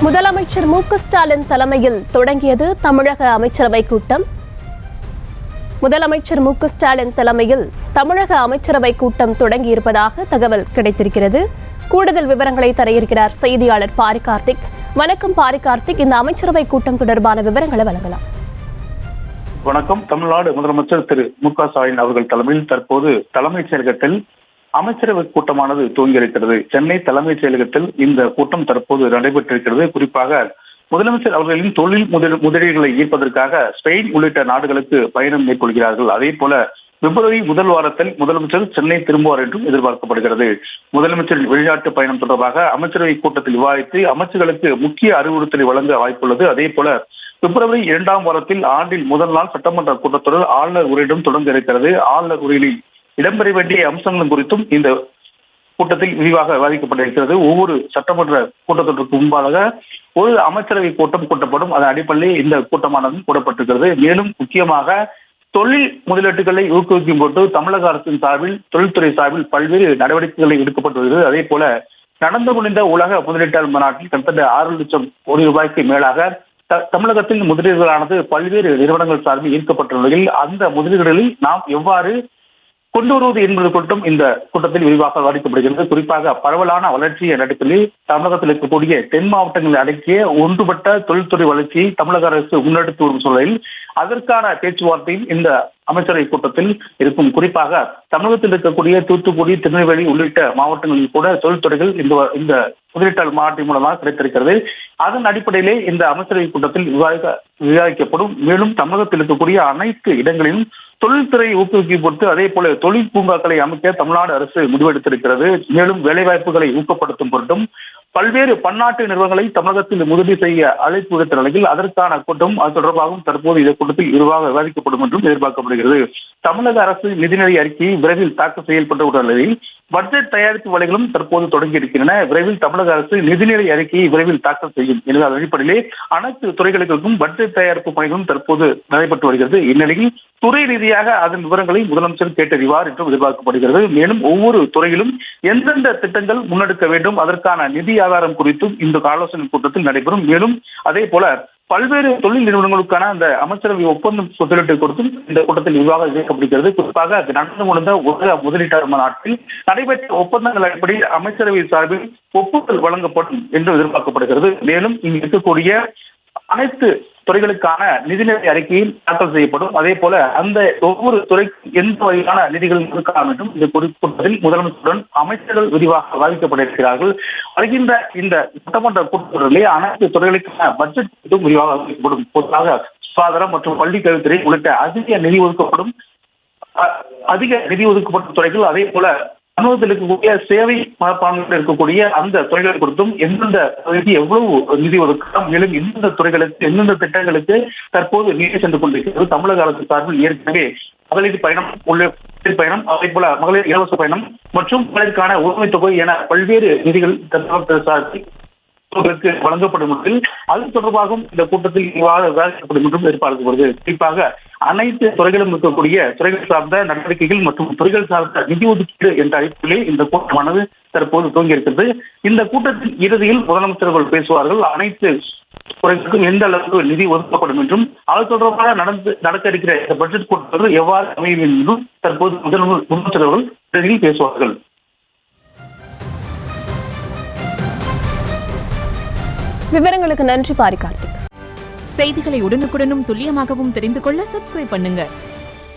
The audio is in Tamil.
முதலமைச்சர் மு.க.ஸ்டாலின் தலைமையில் தொடங்கியது தமிழக அமைச்சரவை கூட்டம். முதலமைச்சர் மு.க.ஸ்டாலின் தலைமையில் தமிழக அமைச்சரவை கூட்டம் தொடங்கியிருப்பதாக தகவல் கிடைத்திருக்கிறது. கூடுதல் விவரங்களை தர இருக்கிறார் செய்தியாளர் பாரி கார்த்திக். வணக்கம் பாரி கார்த்திக், இந்த அமைச்சரவை கூட்டம் தொடர்பான விவரங்களை வழங்கலாம். வணக்கம். தமிழ்நாடு முதலமைச்சர் திரு மு.க.ஸ்டாலின் அவர்கள் தலைமையில் தற்போது தலைமைச் செயலகத்தில் அமைச்சரவை கூட்டமானது துவங்கியிருக்கிறது. சென்னை தலைமைச் செயலகத்தில் இந்த கூட்டம் தற்போது நடைபெற்றிருக்கிறது. குறிப்பாக முதலமைச்சர் அவர்களின் தொழில் முதலீடுகளை ஈர்ப்பதற்காக ஸ்பெயின் உள்ளிட்ட நாடுகளுக்கு பயணம் மேற்கொள்கிறார்கள். அதே போல பிப்ரவரி முதல் வாரத்தில் முதலமைச்சர் சென்னை திரும்புவார் என்றும் எதிர்பார்க்கப்படுகிறது. முதலமைச்சரின் வெளிநாட்டு பயணம் தொடர்பாக அமைச்சரவை கூட்டத்தில் விவாதித்து அமைச்சர்களுக்கு முக்கிய அறிவுறுத்தலை வழங்க வாய்ப்புள்ளது. அதே போல பிப்ரவரி 2ஆம் வாரத்தில் ஆண்டில் முதல் நாள் சட்டமன்ற கூட்டத்தொடர் ஆளுநர் உரையிடம் தொடங்க இருக்கிறது. ஆளுநர் உரையில் இடம்பெற வேண்டிய அம்சங்கள் குறித்தும் இந்த கூட்டத்தில் விரிவாக விவாதிக்கப்பட்டிருக்கிறது. ஒவ்வொரு சட்டமன்ற கூட்டத்தொடருக்கு முன்பாக ஒரு அமைச்சரவை கூட்டம் கூட்டப்படும். அதன் அடிப்படையில் இந்த கூட்டமானது கூடப்பட்டிருக்கிறது. மேலும் முக்கியமாக தொழில் முதலீட்டுகளை ஊக்குவிக்கும் போட்டு தமிழக அரசின் சார்பில் தொழில்துறை சார்பில் பல்வேறு நடவடிக்கைகளை எடுக்கப்பட்டு வருகிறது. அதே போல நடந்து முடிந்த உலக முதலீட்டாளர் மாநாட்டில் கிட்டத்தட்ட 6 லட்சம் கோடி ரூபாய்க்கு மேலாக தமிழகத்தின் முதலீடுகளானது பல்வேறு நிறுவனங்கள் சார்பில் ஈர்க்கப்பட்ட நிலையில் அந்த முதலீடுகளில் நாம் எவ்வாறு கொண்டு வருவது என்பது குறித்தும் இந்த கூட்டத்தில் விரிவாக விவாதிக்கப்படுகிறது. குறிப்பாக பரவலான வளர்ச்சி அடிப்படையில் தமிழகத்தில் இருக்கக்கூடிய தென் மாவட்டங்களை அடக்கிய ஒன்றுபட்ட தொழில்துறை வளர்ச்சியை தமிழக அரசு முன்னெடுத்து வரும் சூழலில் அதற்கான பேச்சுவார்த்தையும் இந்த அமைச்சரவை கூட்டத்தில் இருக்கும். குறிப்பாக தமிழகத்தில் இருக்கக்கூடிய தூத்துக்குடி, திருநெல்வேலி உள்ளிட்ட மாவட்டங்களில் கூட தொழில்துறைகள் இந்த முதலீட்டாளர் மாநாட்டின் மூலமாக கிடைத்திருக்கிறது. அதன் அடிப்படையிலே இந்த அமைச்சரவை கூட்டத்தில் விவாதிக்கப்படும். மேலும் தமிழகத்தில் இருக்கக்கூடிய அனைத்து இடங்களிலும் தொழில்துறையை ஊக்குவிக்கும் பொறுத்து அதே போல தொழில் பூங்காக்களை அமைக்க தமிழ்நாடு அரசு முடிவெடுத்திருக்கிறது. மேலும் வேலைவாய்ப்புகளை ஊக்கப்படுத்தும் பொருட்டும் பல்வேறு பன்னாட்டு நிறுவனங்களை தமிழகத்தில் முதலீடு செய்ய அழைப்பு விடுத்த நிலையில் அதற்கான கூட்டம் அது தொடர்பாகவும் தற்போது இந்த கூட்டத்தில் விரிவாக விவாதிக்கப்படும் என்றும் எதிர்பார்க்கப்படுகிறது. தமிழக அரசு நிதிநிலை அறிக்கையை விரைவில் தாக்கல் செய்யப்பட்ட உள்ள நிலையில் பட்ஜெட் தயாரிப்பு வேலைகளும் தற்போது தொடங்கி இருக்கின்றன. விரைவில் தமிழக அரசு நிதிநிலை அறிக்கையை விரைவில் தாக்கல் செய்யும் என்ற அடிப்படையிலே அனைத்து துறைகளுக்கும் பட்ஜெட் தயாரிப்பு பணிகளும் தற்போது நடைபெற்று வருகிறது. இந்நிலையில் துறை ரீதியாக அதன் விவரங்களை முதலமைச்சர் கேட்டறிவார் என்றும் எதிர்பார்க்கப்படுகிறது. மேலும் ஒவ்வொரு துறையிலும் எந்தெந்த திட்டங்கள் முன்னெடுக்க வேண்டும் அதற்கான நிதி ஆதாரம் குறித்தும் இந்த ஆலோசனை கூட்டத்தில் நடைபெறும். மேலும் அதே போல பல்வேறு தொழில் நிறுவனங்களுக்கான அந்த அமைச்சரவை ஒப்பந்தம் முதலீட்டு குறித்தும் இந்த கூட்டத்தில் விவாதம் இயக்கப்படுகிறது. குறிப்பாக நடந்து முடிந்த உலக முதலீட்டாளர் மாநாட்டில் நடைபெற்ற ஒப்பந்தங்கள் அடிப்படையில் அமைச்சரவை சார்பில் ஒப்புதல் வழங்கப்படும் என்று எதிர்பார்க்கப்படுகிறது. மேலும் இங்கு இருக்கக்கூடிய அனைத்து துறைகளுக்கான நிதிநிலை அறிக்கையில் தாக்கல் செய்யப்படும். அதே போல அந்த ஒவ்வொரு துறைக்கும் எந்த வகையான நிதிகள் இருக்கலாம் என்றும் இந்த கூட்டத்தில் முதலமைச்சருடன் அமைச்சர்கள் விரிவாக விவாதிக்கப்பட இருக்கிறார்கள். வருகின்ற இந்த சட்டமன்ற கூட்டத்தொடரிலே அனைத்து துறைகளுக்கான பட்ஜெட் விரிவாக விவாதிக்கப்படும். பொதுவாக சுகாதாரம் மற்றும் பள்ளிக் கல்வித்துறை உள்ளிட்ட அதிக நிதி ஒதுக்கப்பட்ட துறைகள் அதே போல தமிழகத்தில் இருக்கக்கூடிய சேவை மனப்பான்மையில் இருக்கக்கூடிய அந்த துறைகள் குறித்தும் எந்தெந்த துறைக்கு எவ்வளவு நிதி ஒதுக்கலாம், மேலும் எந்தெந்த துறைகளுக்கு எந்தெந்த திட்டங்களுக்கு தற்போது நிதி சென்று கொண்டிருக்கிறது. தமிழக அரசு சார்பில் ஏற்கனவே மகளிர் பயணம் பயணம் அதே போல மகளிர் இலவச பயணம் மற்றும் மகளிருக்கான உரிமை தொகை என பல்வேறு நிதிகள் சார்பில் வழங்கப்படும் என்றும் அது தொடர்பாகவும் இந்த கூட்டத்தில் விவாதிக்கப்படும் என்றும் எதிர்பார்க்கப்படுகிறது. குறிப்பாக அனைத்து துறைகளும் இருக்கக்கூடிய துறைகள் சார்ந்த நடவடிக்கைகள் மற்றும் துறைகள் சார்ந்த நிதி ஒதுக்கீடு என்ற அடிப்படையில் இந்த கூட்டமானது தற்போது துவங்கியிருக்கிறது. இந்த கூட்டத்தின் இறுதியில் முதலமைச்சர்கள் பேசுவார்கள். அனைத்து துறைகளுக்கும் எந்த அளவுக்கு நிதி ஒதுக்கப்படும் என்றும் அது தொடர்பாக நடக்க இருக்கிற இந்த பட்ஜெட் கூட்டத்தொடர் எவ்வாறு அமையும் என்றும் தற்போது முதலமைச்சர்கள் பேசுவார்கள். விவரங்களுக்கு நன்றி பாரி கார்த்திக். செய்திகளை உடனுக்குடனும் துல்லியமாகவும் தெரிந்து கொள்ள சப்ஸ்கிரைப் பண்ணுங்க.